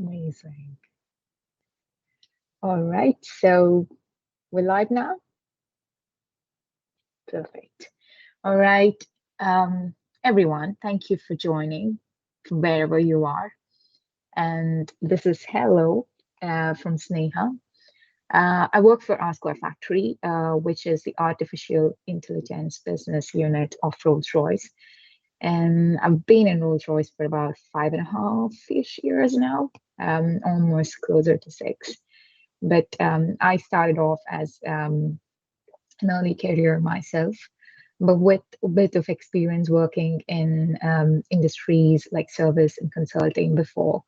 Amazing. All right, so we're live now. Perfect. All right, um, everyone, thank you for joining from wherever you are. And this is Hello from Sneha. I work for Square Factory, which is the artificial intelligence business unit of Rolls-Royce. And I've been in Rolls-Royce for about 5.5-ish years now, almost closer to 6. But I started off as an early career myself, but with a bit of experience working in industries like service and consulting before.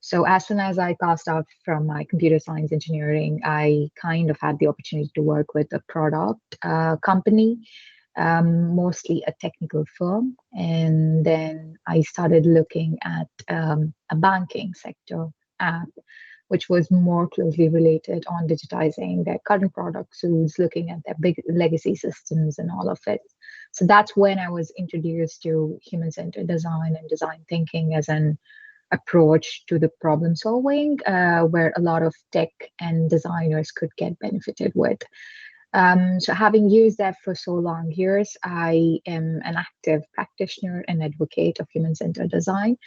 So as soon as I passed out from my computer science engineering, I kind of had the opportunity to work with a product company, mostly a technical firm. And then I started looking at a banking sector app, which was more closely related on digitizing their current product suites, looking at their big legacy systems and all of it. So that's when I was introduced to human-centered design and design thinking as an approach to the problem solving, where a lot of tech and designers could get benefited with. So having used that for so long years, I am an active practitioner and advocate of human-centered design.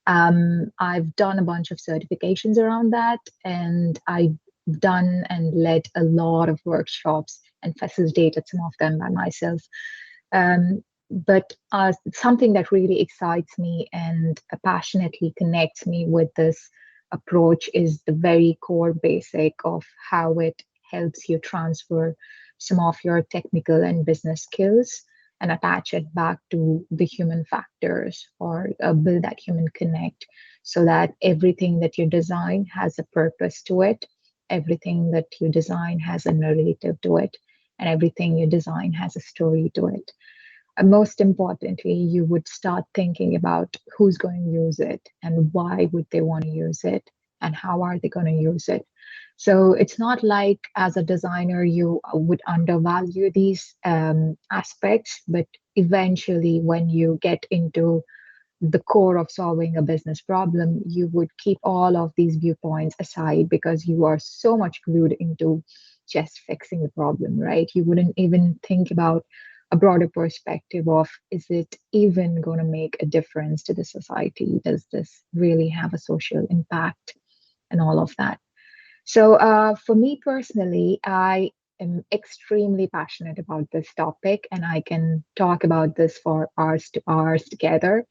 I've done a bunch of certifications around that, and I've done and led a lot of workshops and facilitated some of them by myself. But something that really excites me and passionately connects me with this approach is the very core basic of how it helps you transfer some of your technical and business skills and attach it back to the human factors, or build that human connect, so that everything that you design has a purpose to it, everything that you design has a narrative to it, and everything you design has a story to it. And most importantly, you would start thinking about who's going to use it and why would they want to use it and how are they going to use it. So it's not like as a designer you would undervalue these aspects, but eventually when you get into the core of solving a business problem, you would keep all of these viewpoints aside because you are so much glued into just fixing the problem, right? You wouldn't even think about a broader perspective of, is it even going to make a difference to the society? Does this really have a social impact and all of that? So, for me personally, I am extremely passionate about this topic, and I can talk about this for hours to hours together.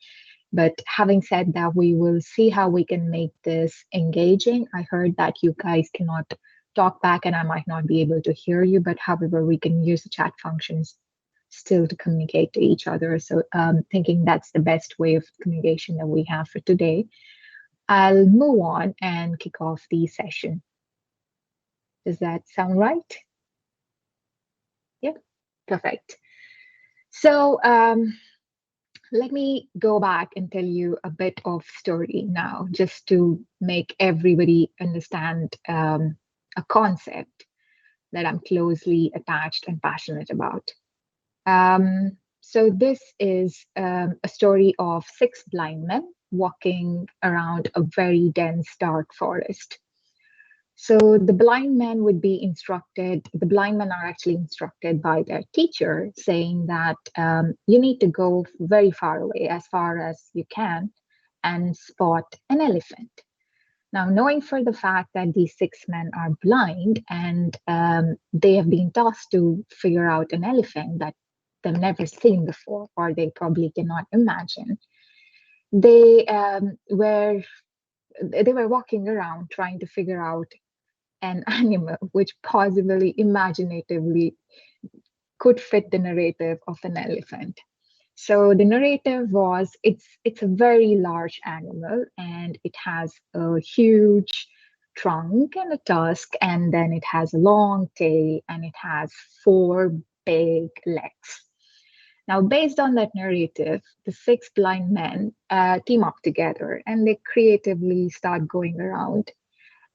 But having said that, we will see how we can make this engaging. I heard that you guys cannot talk back, and I might not be able to hear you, but however, we can use the chat functions still to communicate to each other. So, thinking that's the best way of communication that we have for today, I'll move on and kick off the session. Does that sound right? Yeah, perfect. So let me go back and tell you a bit of story now, just to make everybody understand a concept that I'm closely attached and passionate about. So this is a story of six blind men walking around a very dense, dark forest. So the blind men would be instructed, the blind men are actually instructed by their teacher saying that you need to go very far away, as far as you can, and spot an elephant. Now, knowing for the fact that these six men are blind and they have been tasked to figure out an elephant that they've never seen before, or they probably cannot imagine, they were walking around trying to figure out an animal which possibly imaginatively could fit the narrative of an elephant. So the narrative was, it's a very large animal and it has a huge trunk and a tusk, and then it has a long tail and it has four big legs. Now, based on that narrative, the six blind men team up together and they creatively start going around.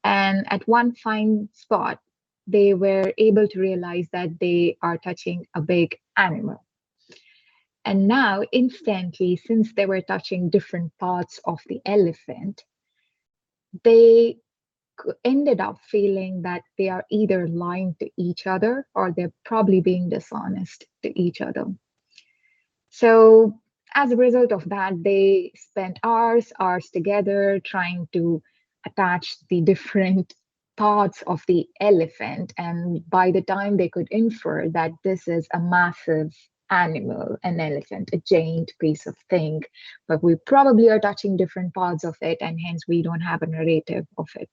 And at one fine spot, they were able to realize that they are touching a big animal. And now, instantly, since they were touching different parts of the elephant, they ended up feeling that they are either lying to each other or they're probably being dishonest to each other. So, as a result of that, they spent hours together trying to attach the different parts of the elephant. And by the time they could infer that this is a massive animal, an elephant, a giant piece of thing, but we probably are touching different parts of it, and hence we don't have a narrative of it.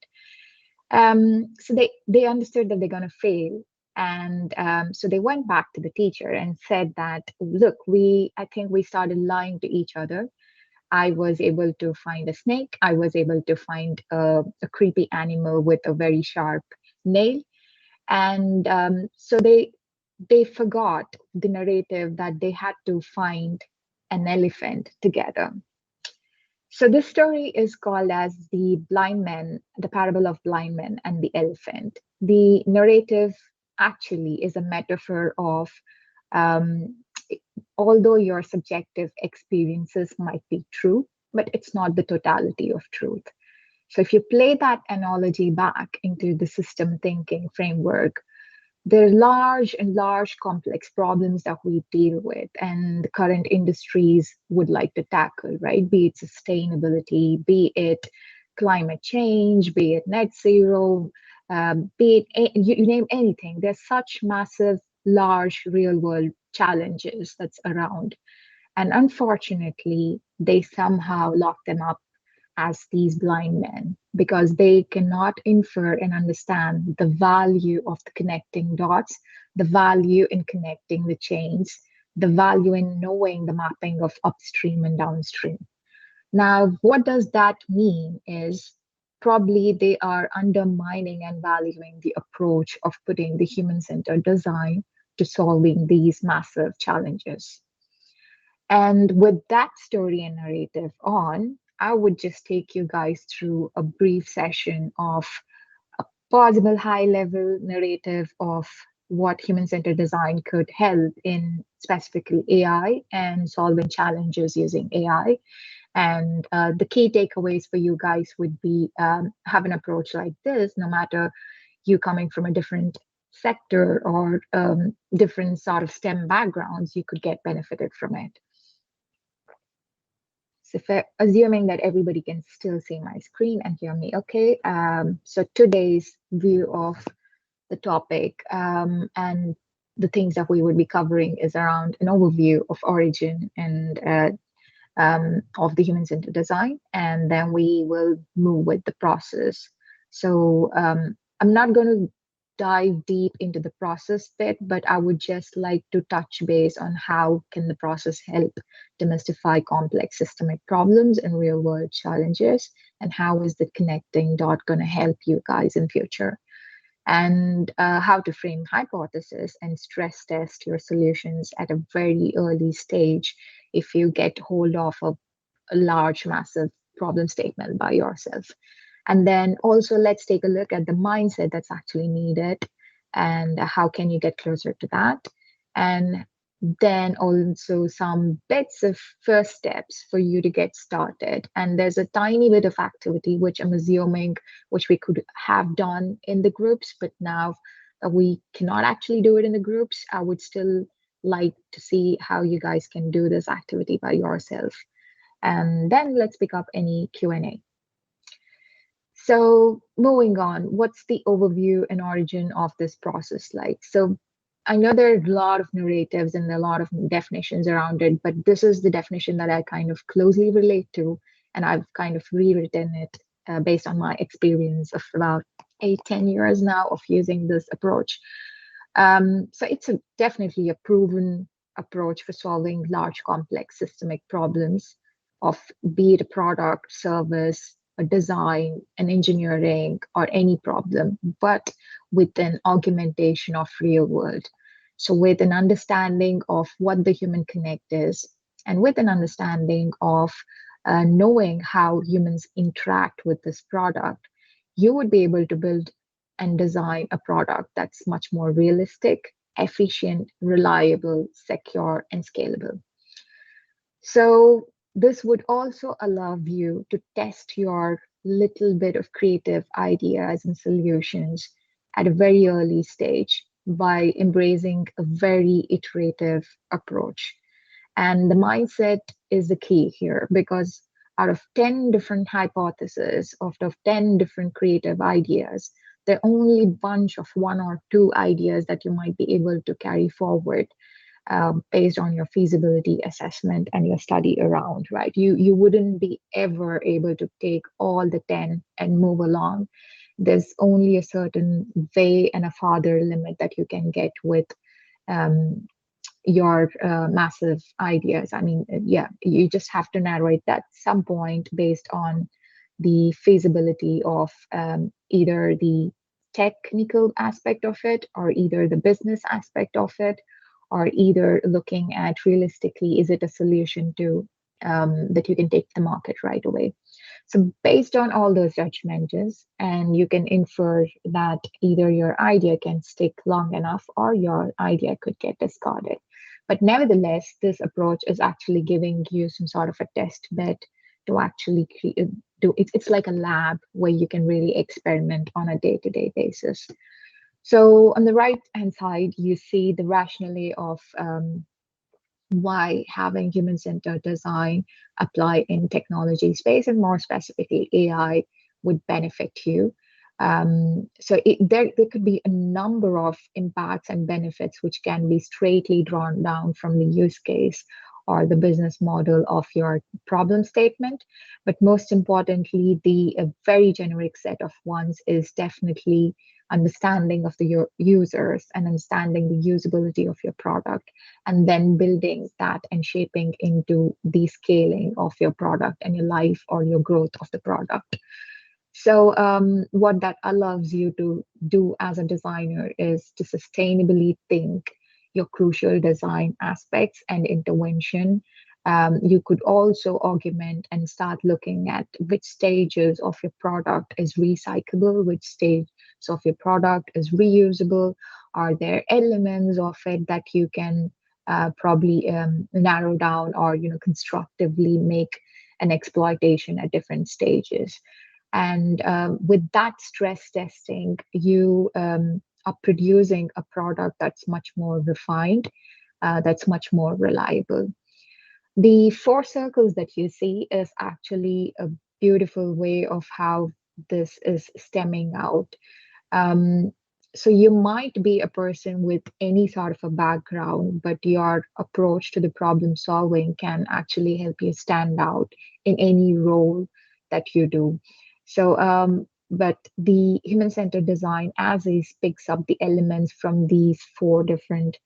So they understood that they're going to fail, and so they went back to the teacher and said that, look, I think we started lying to each other. I was able to find a snake. I was able to find a creepy animal with a very sharp nail, and so they forgot the narrative that they had to find an elephant together. So this story is called as the parable of blind men and the elephant. The narrative actually is a metaphor of, um, although your subjective experiences might be true, but it's not the totality of truth. So if you play that analogy back into the system thinking framework, there are large complex problems that we deal with and the current industries would like to tackle, right? Be it sustainability, be it climate change, be it net zero, be it you name anything. There's such massive, large real world challenges that's around. And unfortunately, they somehow lock them up as these blind men because they cannot infer and understand the value of the connecting dots, the value in connecting the chains, the value in knowing the mapping of upstream and downstream. Now, what does that mean is probably they are undermining and valuing the approach of putting the human centered design to solving these massive challenges. And with that story and narrative on, I would just take you guys through a brief session of a possible high level narrative of what human centered design could help in specifically AI and solving challenges using AI. And the key takeaways for you guys would be have an approach like this, no matter you coming from a different sector or different sort of STEM backgrounds, you could get benefited from it. So assuming that everybody can still see my screen and hear me, okay. So today's view of the topic and the things that we would be covering is around an overview of origin and of the human-centered design, and then we will move with the process. So I'm not going to dive deep into the process bit, but I would just like to touch base on how can the process help demystify complex systemic problems and real-world challenges, and how is the connecting dot going to help you guys in future, and how to frame hypothesis and stress test your solutions at a very early stage if you get hold of a large, massive problem statement by yourself. And then also let's take a look at the mindset that's actually needed and how can you get closer to that. And then also some bits of first steps for you to get started. And there's a tiny bit of activity, which I'm assuming, which we could have done in the groups, but now we cannot actually do it in the groups. I would still like to see how you guys can do this activity by yourself. And then let's pick up any Q&A. So moving on, what's the overview and origin of this process like? So I know there are a lot of narratives and a lot of definitions around it, but this is the definition that I kind of closely relate to, and I've kind of rewritten it based on my experience of about 8-10 years now of using this approach. So it's definitely a proven approach for solving large, complex systemic problems of be it a product, service, a design, an engineering, or any problem, but with an augmentation of real world. So with an understanding of what the human connect is, and with an understanding of knowing how humans interact with this product, you would be able to build and design a product that's much more realistic, efficient, reliable, secure, and scalable. So this would also allow you to test your little bit of creative ideas and solutions at a very early stage by embracing a very iterative approach. And the mindset is the key here because out of 10 different hypotheses, out of 10 different creative ideas, there are only bunch of one or two ideas that you might be able to carry forward based on your feasibility assessment and your study around, right? You wouldn't be ever able to take all the 10 and move along. There's only a certain way and a farther limit that you can get with um, your massive ideas. I mean, yeah, you just have to narrow it at some point based on the feasibility of either the technical aspect of it or either the business aspect of it or either looking at realistically is it a solution to that you can take to the market right away. So based on all those judgments, and you can infer that either your idea can stick long enough or your idea could get discarded. But nevertheless, this approach is actually giving you some sort of a test bed to actually do. It's like a lab where you can really experiment on a day-to-day basis. So on the right hand side, you see the rationale of why having human-centered design apply in technology space and more specifically AI would benefit you. There could be a number of impacts and benefits which can be straightly drawn down from the use case or the business model of your problem statement. But most importantly, the a very generic set of ones is definitely understanding of the users and understanding the usability of your product and then building that and shaping into the scaling of your product and your life or your growth of the product. So, what that allows you to do as a designer is to sustainably think your crucial design aspects and intervention. You could also augment and start looking at which stages of your product is recyclable, which stage of your product is reusable. Are there elements of it that you can probably narrow down or constructively make an exploitation at different stages? And with that stress testing, you are producing a product that's much more refined, that's much more reliable. The four circles that you see is actually a beautiful way of how this is stemming out. Um, so you might be a person with any sort of a background, but your approach to the problem solving can actually help you stand out in any role that you do. So, but the human-centered design as is picks up the elements from these four different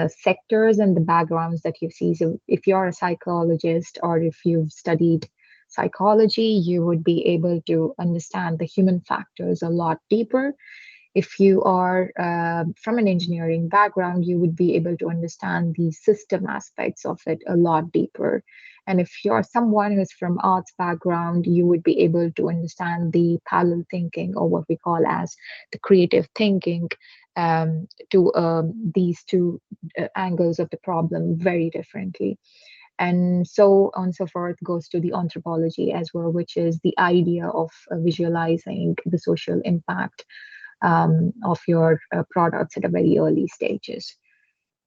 sectors and the backgrounds that you see. So, if you're a psychologist or if you've studied psychology, you would be able to understand the human factors a lot deeper. If you are from an engineering background, you would be able to understand the system aspects of it a lot deeper. And if you're someone who's from arts background, you would be able to understand the parallel thinking or what we call as the creative thinking to these two angles of the problem very differently. And so on and so forth goes to the anthropology as well, which is the idea of visualizing the social impact of your products at a very early stages.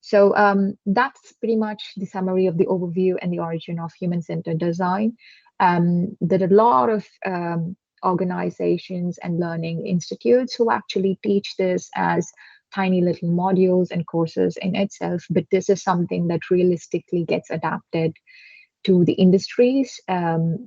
So that's pretty much the summary of the overview and the origin of human-centered design. There are a lot of organizations and learning institutes who actually teach this as tiny little modules and courses in itself, but this is something that realistically gets adapted to the industries.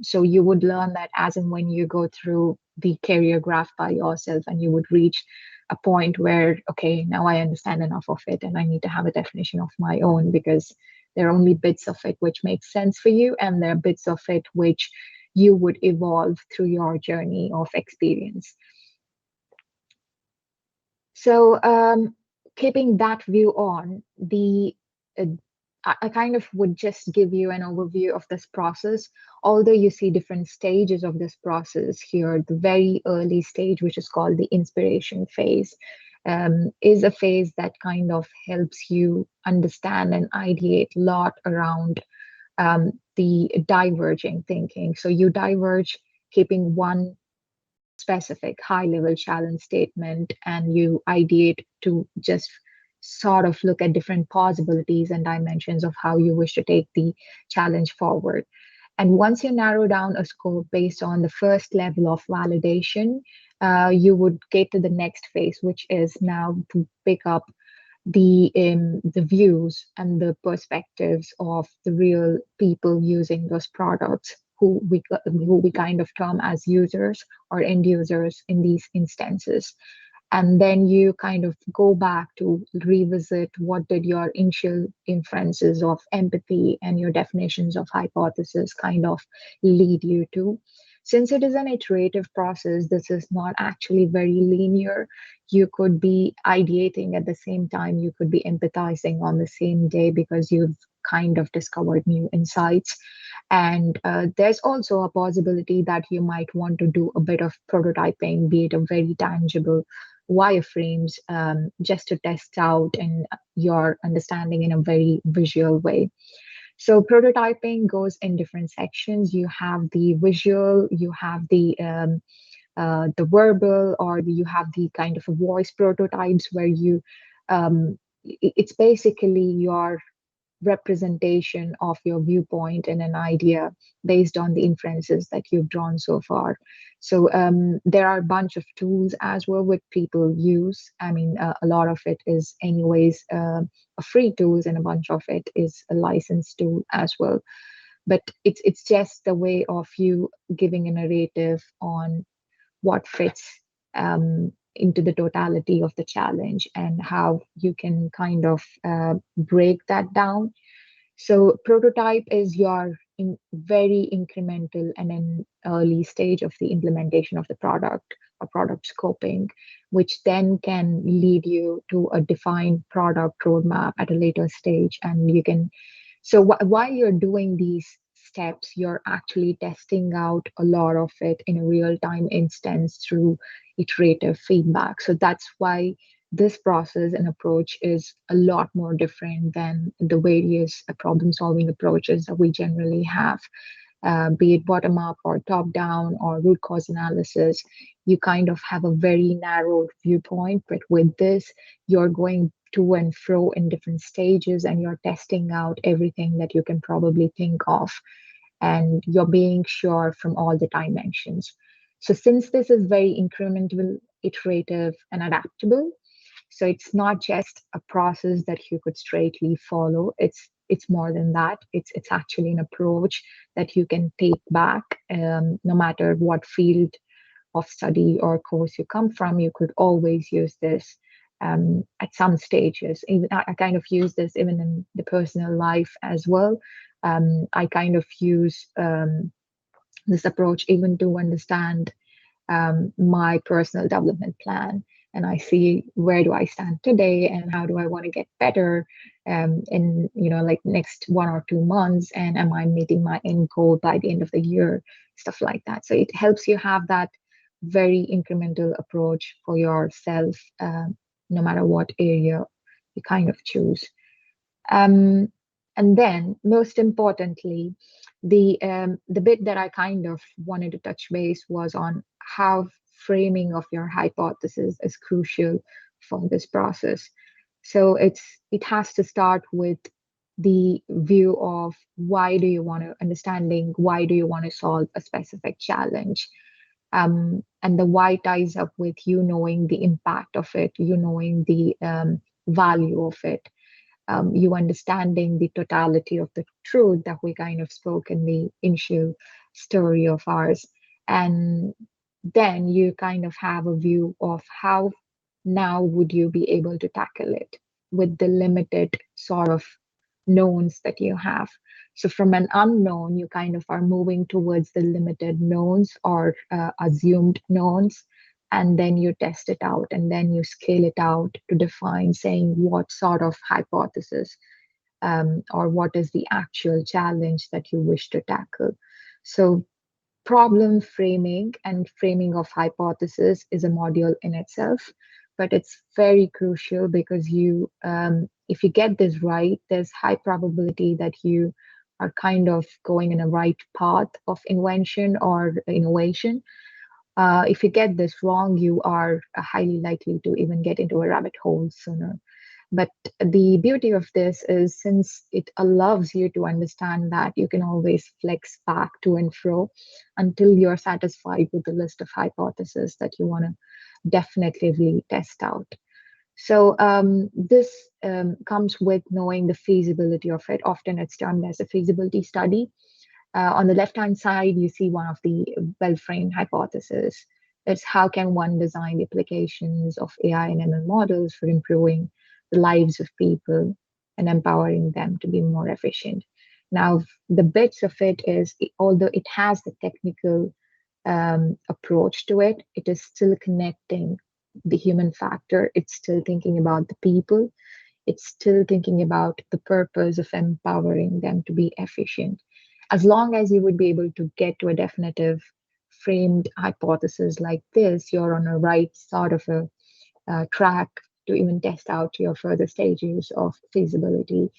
So you would learn that as and when you go through the career graph by yourself, and you would reach a point where, okay, now I understand enough of it and I need to have a definition of my own because there are only bits of it which make sense for you, and there are bits of it which you would evolve through your journey of experience. So, keeping that view on, uh, I kind of would just give you an overview of this process. Although you see different stages of this process here, the very early stage, which is called the inspiration phase, is a phase that kind of helps you understand and ideate a lot around the diverging thinking. So you diverge keeping one specific high level challenge statement, and you ideate to just sort of look at different possibilities and dimensions of how you wish to take the challenge forward. And once you narrow down a scope based on the first level of validation, you would get to the next phase, which is now to pick up the views and the perspectives of the real people using those products, who we kind of term as users or end users in these instances. And then you kind of go back to revisit what did your initial inferences of empathy and your definitions of hypothesis kind of lead you to. Since it is an iterative process, this is not actually very linear. You could be ideating at the same time, you could be empathizing on the same day because you've kind of discovered new insights. And there's also a possibility that you might want to do a bit of prototyping, be it a very tangible wireframes, just to test out and your understanding in a very visual way. So prototyping goes in different sections. You have the visual, you have the verbal, or you have the kind of voice prototypes where it's basically your representation of your viewpoint and an idea based on the inferences that you've drawn so far. So there are a bunch of tools as well which people use. I mean, a lot of it is anyways a free tools, and a bunch of it is a licensed tool as well. But it's just the way of you giving a narrative on what fits into the totality of the challenge and how you can kind of break that down. So prototype is your very incremental and an early stage of the implementation of the product or product scoping, which then can lead you to a defined product roadmap at a later stage. And you can, so while you're doing these steps, you're actually testing out a lot of it in a real time instance through iterative feedback. So that's why this process and approach is a lot more different than the various problem solving approaches that we generally have, be it bottom up or top down or root cause analysis. You kind of have a very narrow viewpoint, but with this, you're going to and fro in different stages and you're testing out everything that you can probably think of, and you're being sure from all the dimensions. So since this is very incremental, iterative, and adaptable, so it's not just a process that you could straightly follow. It's more than that. It's actually an approach that you can take back, no matter what field of study or course you come from. You could always use this at some stages. Even I kind of use this even in the personal life as well. I kind of use this approach even to understand my personal development plan, and I see where do I stand today and how do I want to get better in like next 1 or 2 months, and am I meeting my end goal by the end of the year, stuff like that. So it helps you have that very incremental approach for yourself, no matter what area you kind of choose. um, and then, most importantly, the bit that I kind of wanted to touch base was on how framing of your hypothesis is crucial for this process. So it has to start with the view of why do you want to understanding why do you want to solve a specific challenge, and the why ties up with you knowing the impact of it, you knowing the value of it, you understanding the totality of the truth that we kind of spoke in the initial story of ours. And then you kind of have a view of how now would you be able to tackle it with the limited sort of knowns that you have. So from an unknown, you kind of are moving towards the limited knowns or assumed knowns, and then you test it out and then you scale it out to define saying what sort of hypothesis, or what is the actual challenge that you wish to tackle. So problem framing and framing of hypothesis is a module in itself, but it's very crucial because if you get this right, there's high probability that you are kind of going in a right path of invention or innovation. If you get this wrong, you are highly likely to even get into a rabbit hole sooner. But the beauty of this is since it allows you to understand that you can always flex back to and fro until you're satisfied with the list of hypotheses that you want to definitively test out. So this comes with knowing the feasibility of it. Often it's done as a feasibility study. On the left-hand side, you see one of the well-framed hypotheses. It's how can one design the applications of AI and ML models for improving the lives of people and empowering them to be more efficient. Now, the bits of it is, although it has the technical approach to it, it is still connecting the human factor. It's still thinking about the people. It's still thinking about the purpose of empowering them to be efficient. As long as you would be able to get to a definitive framed hypothesis like this, you're on a right sort of a track to even test out your further stages of feasibility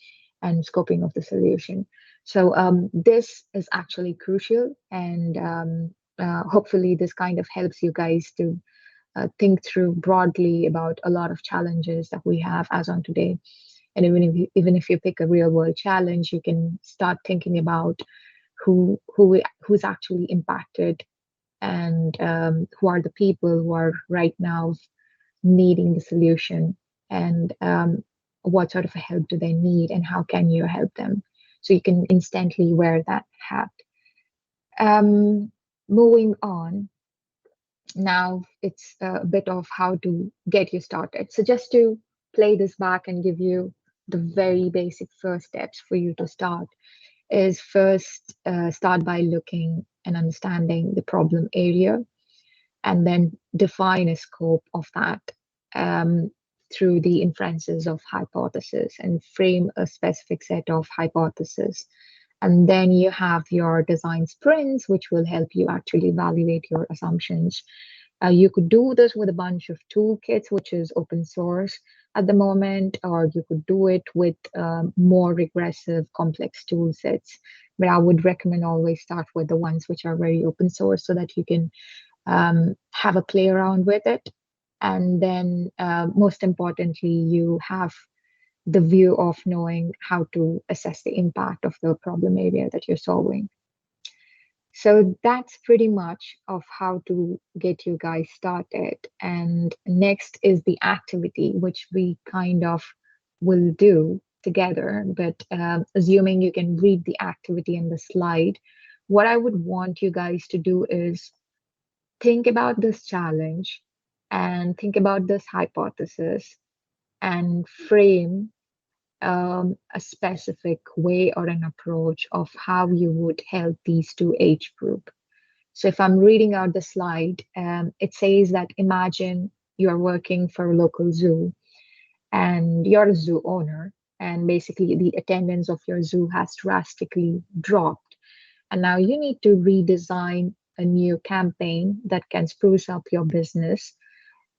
and scoping of the solution. So this is actually crucial, and hopefully this kind of helps you guys to think through broadly about a lot of challenges that we have as on today. And even if you pick a real world challenge, you can start thinking about who's actually impacted and who are the people who are right now needing the solution, and what sort of help do they need and how can you help them, so you can instantly wear that hat. um, Moving on, now it's a bit of how to get you started. So just to play this back and give you the very basic first steps for you to start is first start by looking and understanding the problem area, and then define a scope of that um, through the inferences of hypothesis and frame a specific set of hypotheses. And then you have your design sprints, which will help you actually evaluate your assumptions. You could do this with a bunch of toolkits, which is open source at the moment, or you could do it with more regressive, complex tool sets. But I would recommend always start with the ones which are very open source so that you can have a play around with it. And then, most importantly, you have the view of knowing how to assess the impact of the problem area that you're solving. So that's pretty much of how to get you guys started. And next is the activity, which we kind of will do together. But assuming you can read the activity in the slide, what I would want you guys to do is think about this challenge and think about this hypothesis and frame a specific way or an approach of how you would help these two age group. So if I'm reading out the slide, it says that imagine you're working for a local zoo and you're a zoo owner, and basically the attendance of your zoo has drastically dropped. And now you need to redesign a new campaign that can spruce up your business,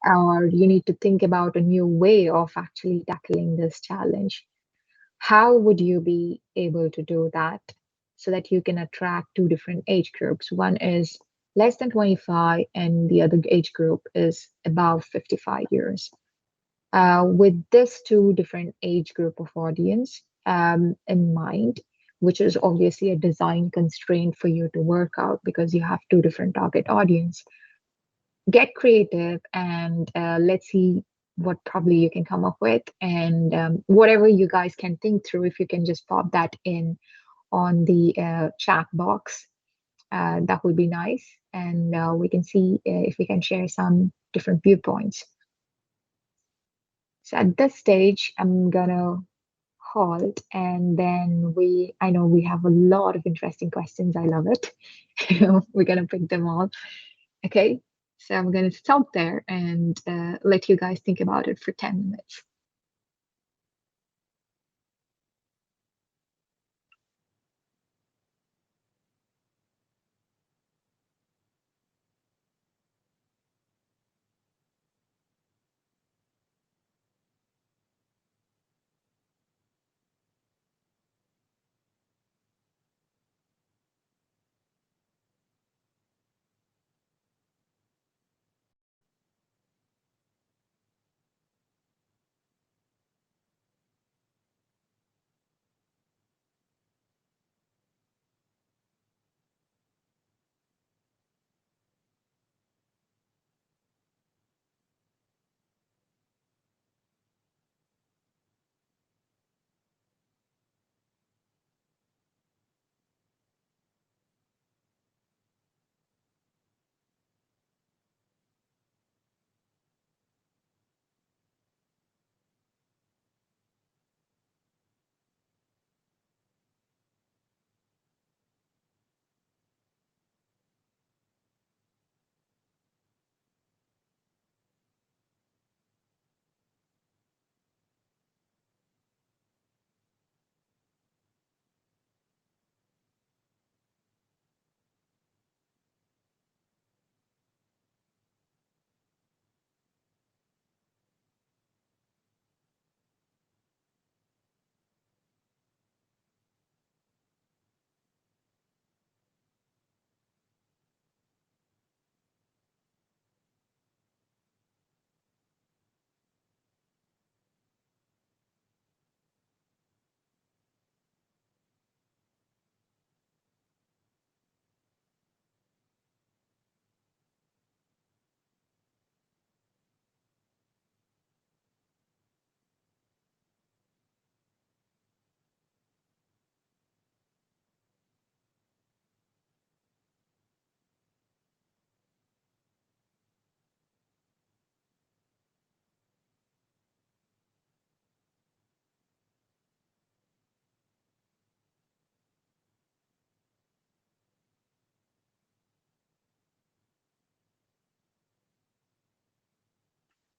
or you need to think about a new way of actually tackling this challenge. How would you be able to do that so that you can attract two different age groups? One is less than 25, and the other age group is above 55 years. With this two different age group of audience in mind, which is obviously a design constraint for you to work out because you have two different target audience, get creative and let's see what probably you can come up with. And whatever you guys can think through, if you can just pop that in on the chat box, that would be nice. And we can see if we can share some different viewpoints. So at this stage, I'm gonna halt, and then I know we have a lot of interesting questions. I love it. We're gonna pick them all. Okay, so I'm gonna stop there and let you guys think about it for 10 minutes.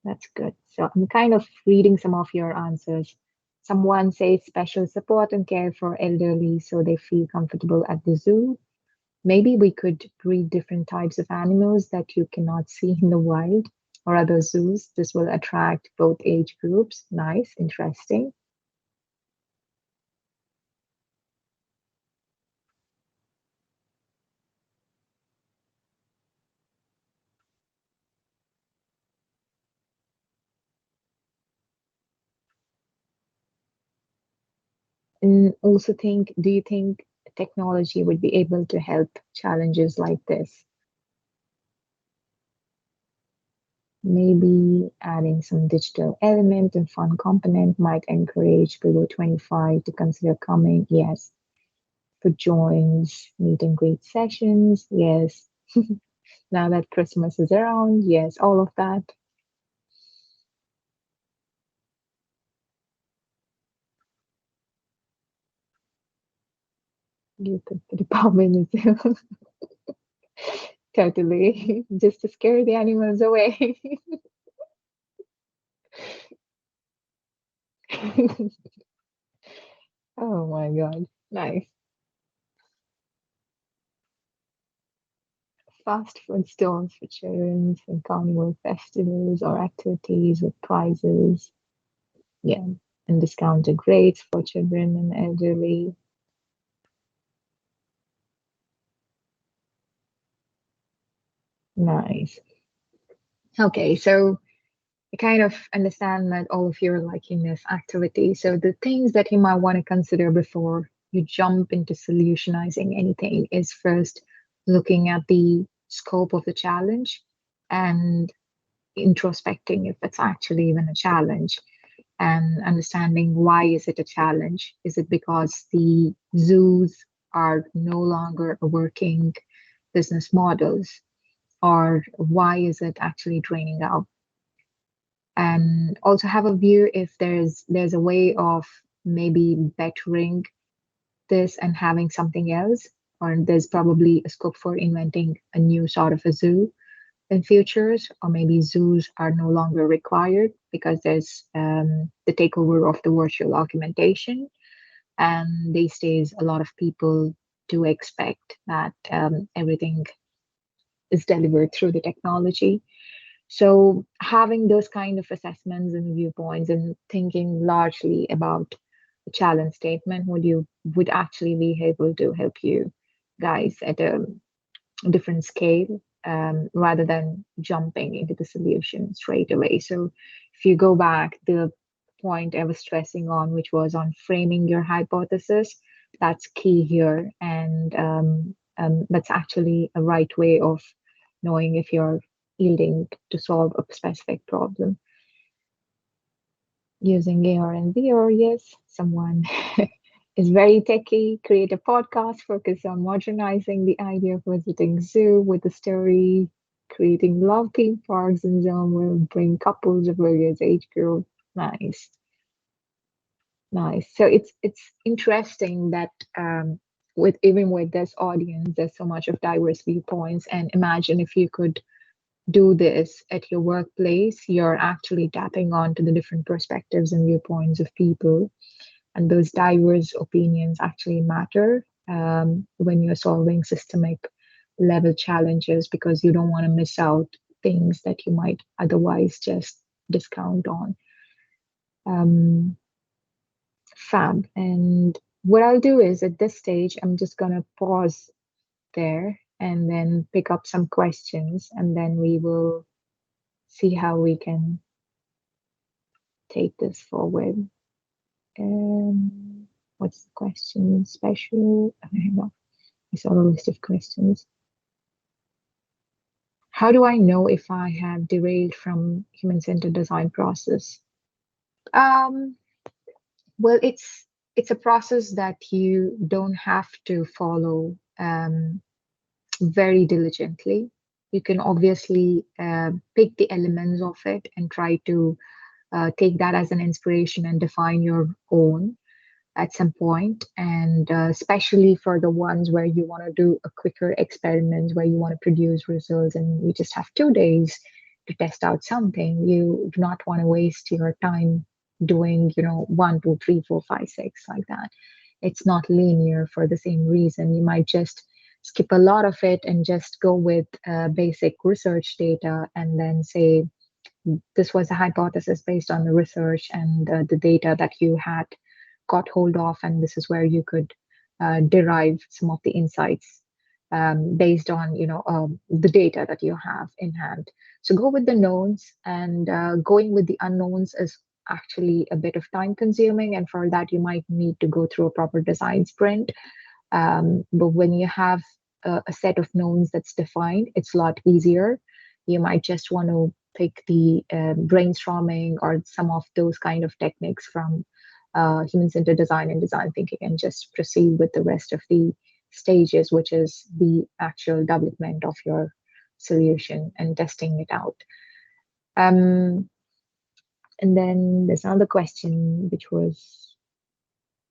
That's good. So I'm kind of reading some of your answers. Someone says special support and care for elderly so they feel comfortable at the zoo. Maybe we could breed different types of animals that you cannot see in the wild or other zoos. This will attract both age groups. Nice, interesting. And also think, do you think technology would be able to help challenges like this? Maybe adding some digital element and fun component might encourage below 25 to consider coming. Yes. For joins, meet and greet sessions. Yes. Now that Christmas is around. Yes. All of that. You could put a bomb in it. Totally. Just to scare the animals away. Oh my God. Nice. Fast food stores for children and carnival festivals or activities with prizes. Yeah. And discounted rates for children and elderly. Nice. Okay, so I kind of understand that all of you are liking this activity. So the things that you might want to consider before you jump into solutionizing anything is first looking at the scope of the challenge and introspecting if it's actually even a challenge and understanding why is it a challenge? Is it because the zoos are no longer working business models? Or why is it actually draining out? And also have a view if there's a way of maybe bettering this and having something else, or there's probably a scope for inventing a new sort of a zoo in futures, or maybe zoos are no longer required because there's the takeover of the virtual augmentation, and these days a lot of people do expect that everything is delivered through the technology. So having those kind of assessments and viewpoints and thinking largely about the challenge statement would actually be able to help you guys at a different scale rather than jumping into the solution straight away. So if you go back, the point I was stressing on, which was on framing your hypothesis, that's key here. And that's actually a right way of knowing if you're yielding to solve a specific problem. Using AR and VR, yes, someone is very techy, create a podcast, focus on modernizing the idea of visiting zoo with a story, creating love theme parks and zone will bring couples of various age group. Nice, nice. So it's interesting that with even with this audience, there's so much of diverse viewpoints. And imagine if you could do this at your workplace, you're actually tapping onto the different perspectives and viewpoints of people. And those diverse opinions actually matter when you're solving systemic level challenges because you don't want to miss out things that you might otherwise just discount on. Um, Fab. And what I'll do is at this stage, I'm just going to pause there and then pick up some questions, and then we will see how we can take this forward. What's the question? Special? Hang on. I saw a list of questions. How do I know if I have derailed from human-centered design process? Um, well, it's a process that you don't have to follow very diligently. You can obviously pick the elements of it and try to take that as an inspiration and define your own at some point, and especially for the ones where you want to do a quicker experiment where you want to produce results and you just have 2 days, to test out something. You do not want to waste your time doing, one, two, three, four, five, six, like that. It's not linear for the same reason. You might just skip a lot of it and just go with basic research data and then say, this was a hypothesis based on the research and the data that you had got hold of, and this is where you could derive some of the insights based on the data that you have in hand. So go with the knowns, and going with the unknowns is actually a bit of time consuming, and for that you might need to go through a proper design sprint. But when you have a set of knowns that's defined, it's a lot easier. You might just want to pick the brainstorming or some of those kind of techniques from human-centered design and design thinking, and just proceed with the rest of the stages, which is the actual development of your solution and testing it out. Um, and then there's another question, which was,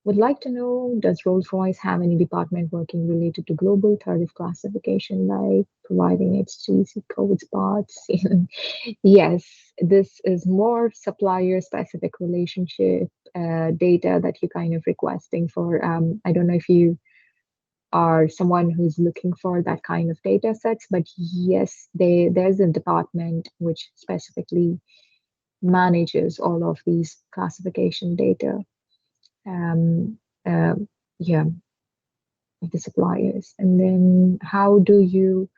would like to know, does Rolls-Royce have any department working related to global tariff classification, like providing HGC codes parts? Yes, this is more supplier-specific relationship data that you're kind of requesting for. I don't know if you are someone who's looking for that kind of data sets, but yes, there's a department which specifically manages all of these classification data. Um, uh, yeah, of the suppliers. And then how do you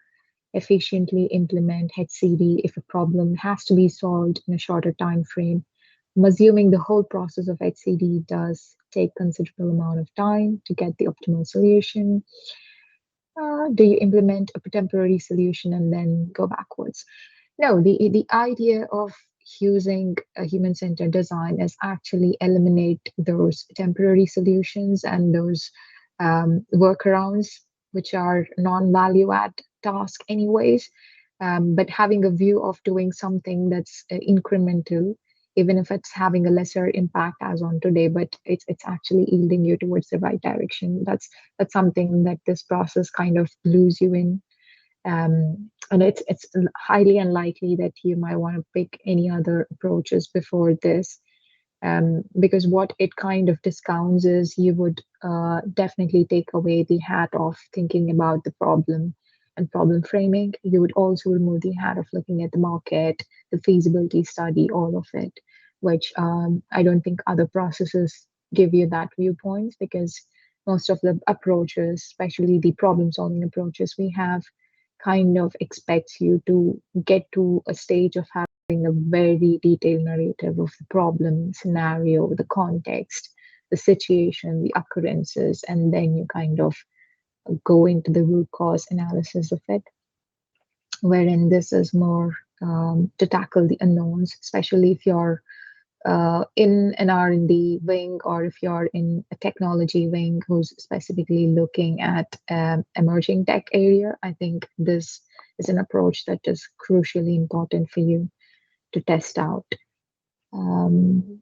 efficiently implement HCD if a problem has to be solved in a shorter time frame? I'm assuming the whole process of HCD does take considerable amount of time to get the optimal solution. Do you implement a temporary solution and then go backwards? No, the idea of using a human-centered design is actually eliminate those temporary solutions and those workarounds, which are non-value add task anyways. But having a view of doing something that's incremental, even if it's having a lesser impact as on today, but it's actually yielding you towards the right direction. That's something that this process kind of lose you in, and it's highly unlikely that you might want to pick any other approaches before this, because what it kind of discounts is you would definitely take away the hat of thinking about the problem and problem framing. You would also remove the hat of looking at the market, the feasibility study, all of it, which I don't think other processes give you that viewpoint, because most of the approaches, especially the problem solving approaches we have, kind of expects you to get to a stage of having a very detailed narrative of the problem, scenario, the context, the situation, the occurrences, and then you kind of go into the root cause analysis of it, wherein this is more to tackle the unknowns, especially if you're in an R&D wing, or if you're in a technology wing who's specifically looking at emerging tech area. I think this is an approach that is crucially important for you to test out. Um,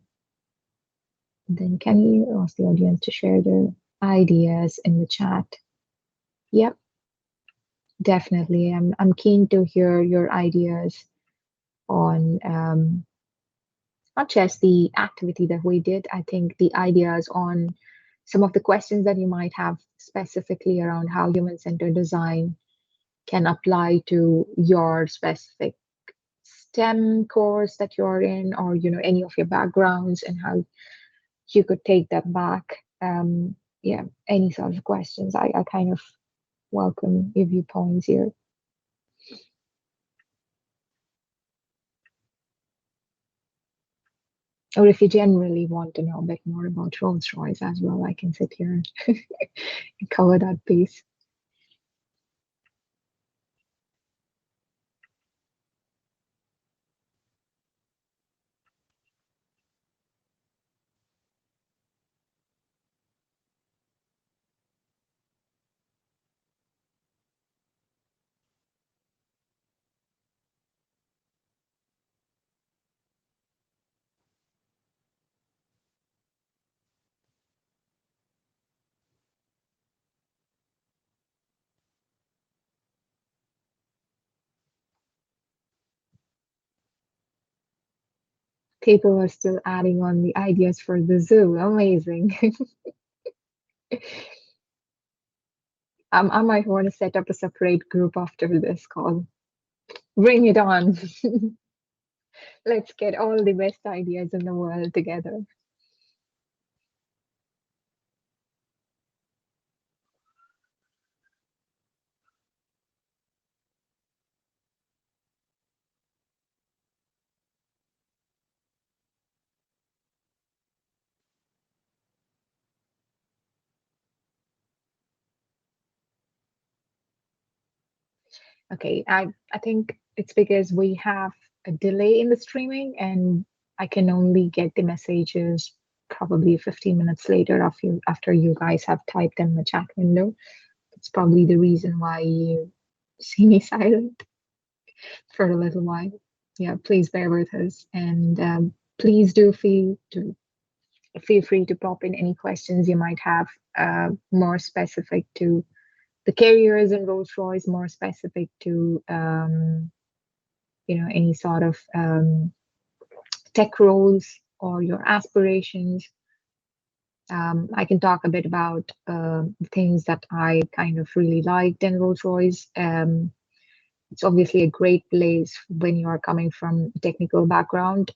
then can you ask the audience to share their ideas in the chat? Yep, definitely. I'm keen to hear your ideas on not just the activity that we did. I think the ideas on some of the questions that you might have specifically around how human-centered design can apply to your specific STEM course that you're in, or any of your backgrounds, and how you could take that back. Yeah, any sort of questions. I kind of welcome your viewpoints here. Or if you generally want to know a bit more about Rolls-Royce as well, I can sit here and cover that piece. People are still adding on the ideas for the zoo. Amazing. I might want to set up a separate group after this call. Bring it on. Let's get all the best ideas in the world together. Okay, I think it's because we have a delay in the streaming and I can only get the messages probably 15 minutes later after you guys have typed in the chat window. It's probably the reason why you see me silent for a little while. Yeah, please bear with us and please do feel free to pop in any questions you might have more specific to the carriers in Rolls-Royce, more specific to any sort of tech roles or your aspirations. I can talk a bit about things that I kind of really liked in Rolls-Royce. It's obviously a great place when you are coming from a technical background,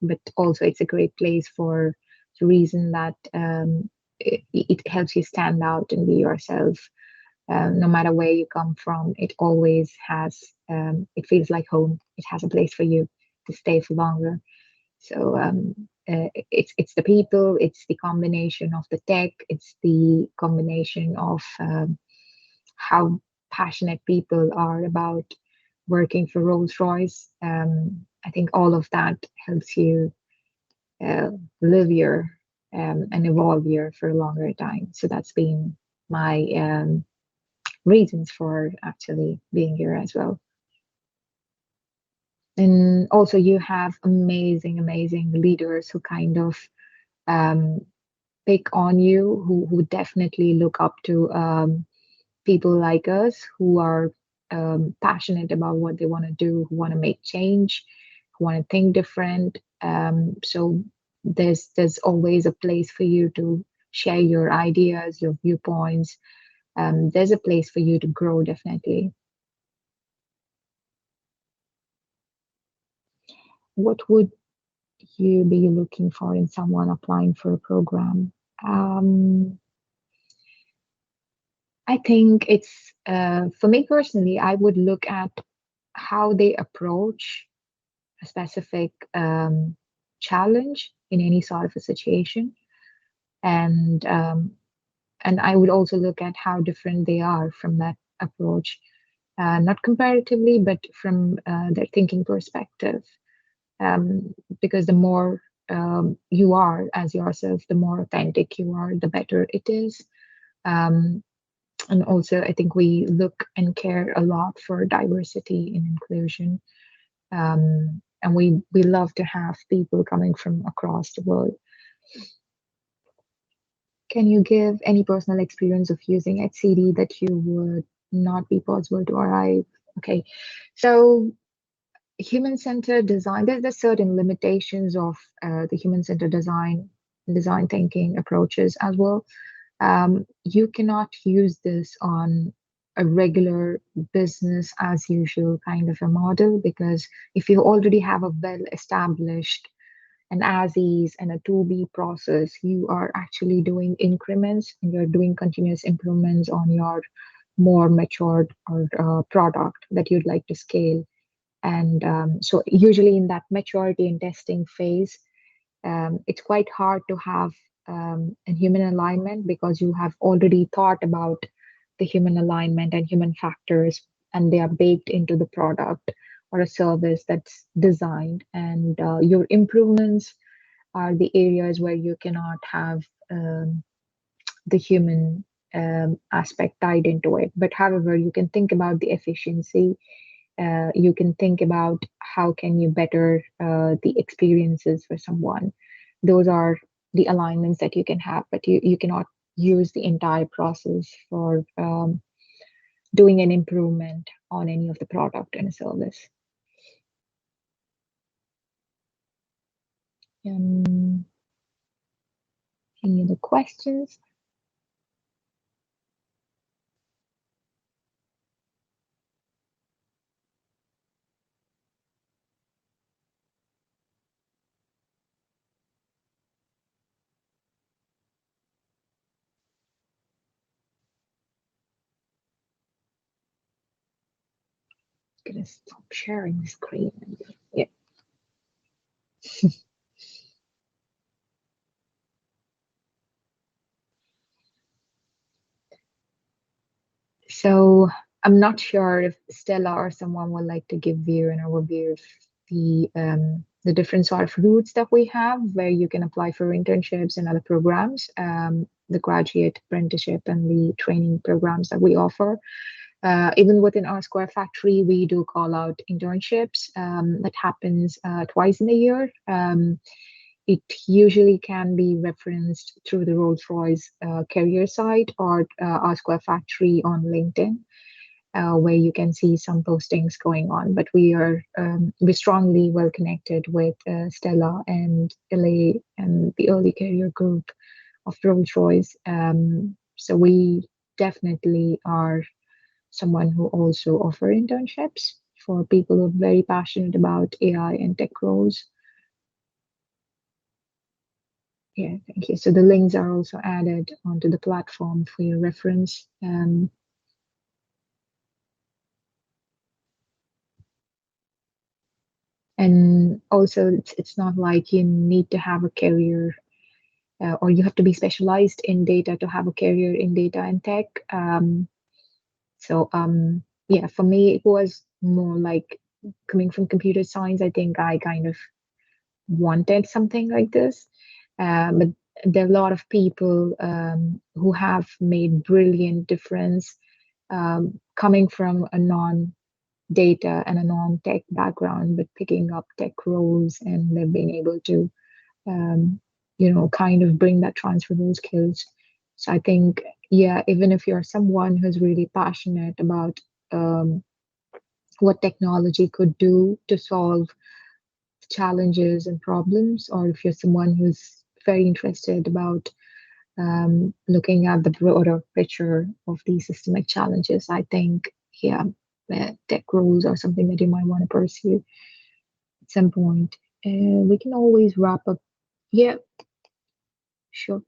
but also it's a great place for the reason that it helps you stand out and be yourself. No matter where you come from, it always has, it feels like home. It has a place for you to stay for longer. So it's the people, it's the combination of the tech, it's the combination of how passionate people are about working for Rolls-Royce. I think all of that helps you uh, live here and evolve here for a longer time. So that's been my reasons for actually being here as well. And also, you have amazing, amazing leaders who kind of um, pick on you, who definitely look up to people like us who are passionate about what they want to do, who want to make change, who want to think different. So there's always a place for you to share your ideas, your viewpoints. There's a place for you to grow, definitely. What would you be looking for in someone applying for a program? Um, I think it's for me personally, I would look at how they approach a specific challenge in any sort of a situation, and I would also look at how different they are from that approach, not comparatively, but from their thinking perspective. Because the more you are as yourself, the more authentic you are, the better it is. Um, and also, I think we look and care a lot for diversity and inclusion. And we love to have people coming from across the world. Can you give any personal experience of using HCD that you would not be possible to arrive? Okay, so human-centered design, there's certain limitations of the human-centered design thinking approaches as well. You cannot use this on a regular business as usual kind of a model because if you already have a well established an as is and a to be process, you are actually doing increments and you're doing continuous improvements on your more matured or product that you'd like to scale. And so, usually in that maturity and testing phase, it's quite hard to have a human alignment because you have already thought about the human alignment and human factors, and they are baked into the product or a service that's designed. And your improvements are the areas where you cannot have the human aspect tied into it. But however, you can think about the efficiency, you can think about how can you better the experiences for someone. Those are the alignments that you can have, but you cannot use the entire process for doing an improvement on any of the product and service. Um, any other questions? Gonna stop sharing the screen. Yeah. So I'm not sure if Stella or someone would like to give you an overview of the different sort of routes that we have where you can apply for internships and other programs, the graduate apprenticeship and the training programs that we offer. Even within our Square Factory, we do call out internships that happens twice in a year. It usually can be referenced through the Rolls-Royce career site or our Square Factory on LinkedIn, where you can see some postings going on. But we're strongly well connected with Stella and LA and the early career group of Rolls-Royce. So we definitely are someone who also offer internships for people who are very passionate about AI and tech roles. Yeah, thank you. So the links are also added onto the platform for your reference. And also, it's not like you need to have a career or you have to be specialized in data to have a career in data and tech. Yeah, for me, it was more like coming from computer science. I think I kind of wanted something like this. But there are a lot of people who have made brilliant difference coming from a non-data and a non-tech background, but picking up tech roles and they've been able to, um, kind of bring that transferable skills. So I think, yeah, even if you're someone who's really passionate about um, what technology could do to solve challenges and problems, or if you're someone who's very interested about looking at the broader picture of these systemic challenges, I think, yeah, tech roles are something that you might want to pursue at some point. We can always wrap up. Yeah, sure.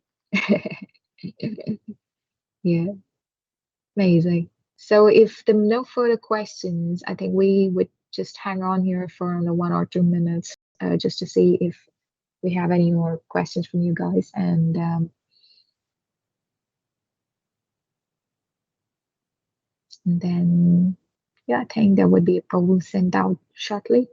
Yeah, amazing. So if there are no further questions, I think we would just hang on here for another 1 or 2 minutes just to see if we have any more questions from you guys. And then, yeah, I think there would be a poll sent out shortly.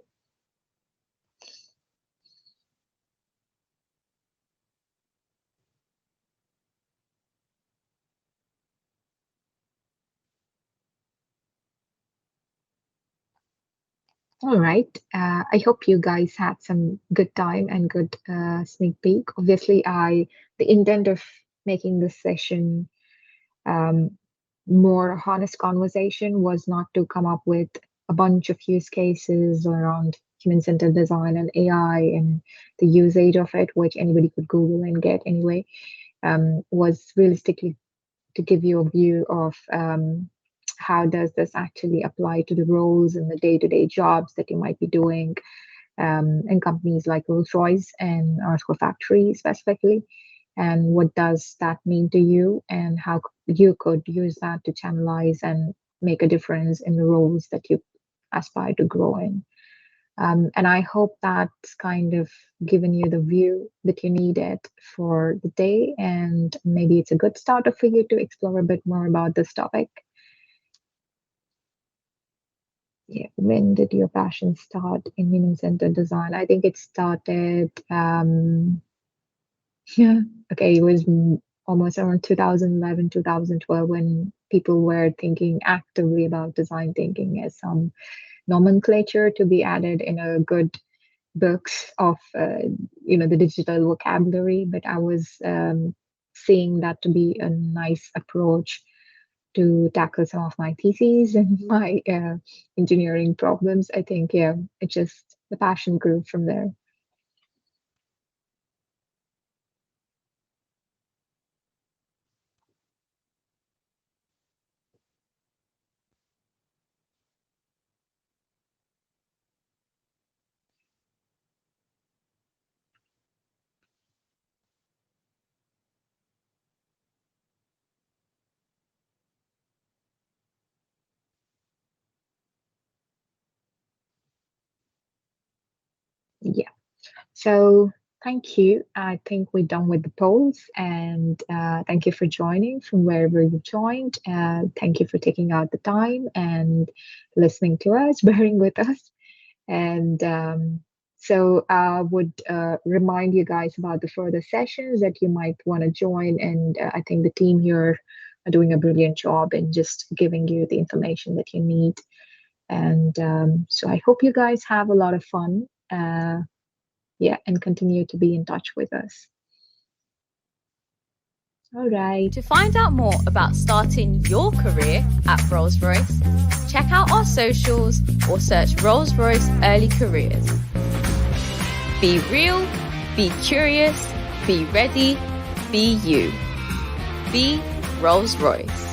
All right. I hope you guys had some good time and good sneak peek. Obviously, the intent of making this session um, more honest conversation was not to come up with a bunch of use cases around human-centered design and AI and the usage of it, which anybody could Google and get anyway. Was realistically to give you a view of how does this actually apply to the roles and the day-to-day jobs that you might be doing in companies like Rolls-Royce and Arco Factory specifically, and what does that mean to you, and how you could use that to channelize and make a difference in the roles that you aspire to grow in. And I hope that's kind of given you the view that you needed for the day. And maybe it's a good starter for you to explore a bit more about this topic. Yeah, when did your passion start in human-centered design? I think it started, yeah, okay, it was almost around 2011, 2012 when people were thinking actively about design thinking as some nomenclature to be added in a good books of the digital vocabulary, but I was seeing that to be a nice approach to tackle some of my theses and my engineering problems. I think, yeah, it just the passion grew from there. So thank you. I think we're done with the polls, and thank you for joining from wherever you joined. Thank you for taking out the time and listening to us, bearing with us. And so I would remind you guys about the further sessions that you might want to join. And I think the team here are doing a brilliant job in just giving you the information that you need. And so I hope you guys have a lot of fun. Yeah, and continue to be in touch with us. All right. To find out more about starting your career at Rolls-Royce, check out our socials or search Rolls-Royce Early Careers. Be real, be curious, be ready, be you. Be Rolls-Royce.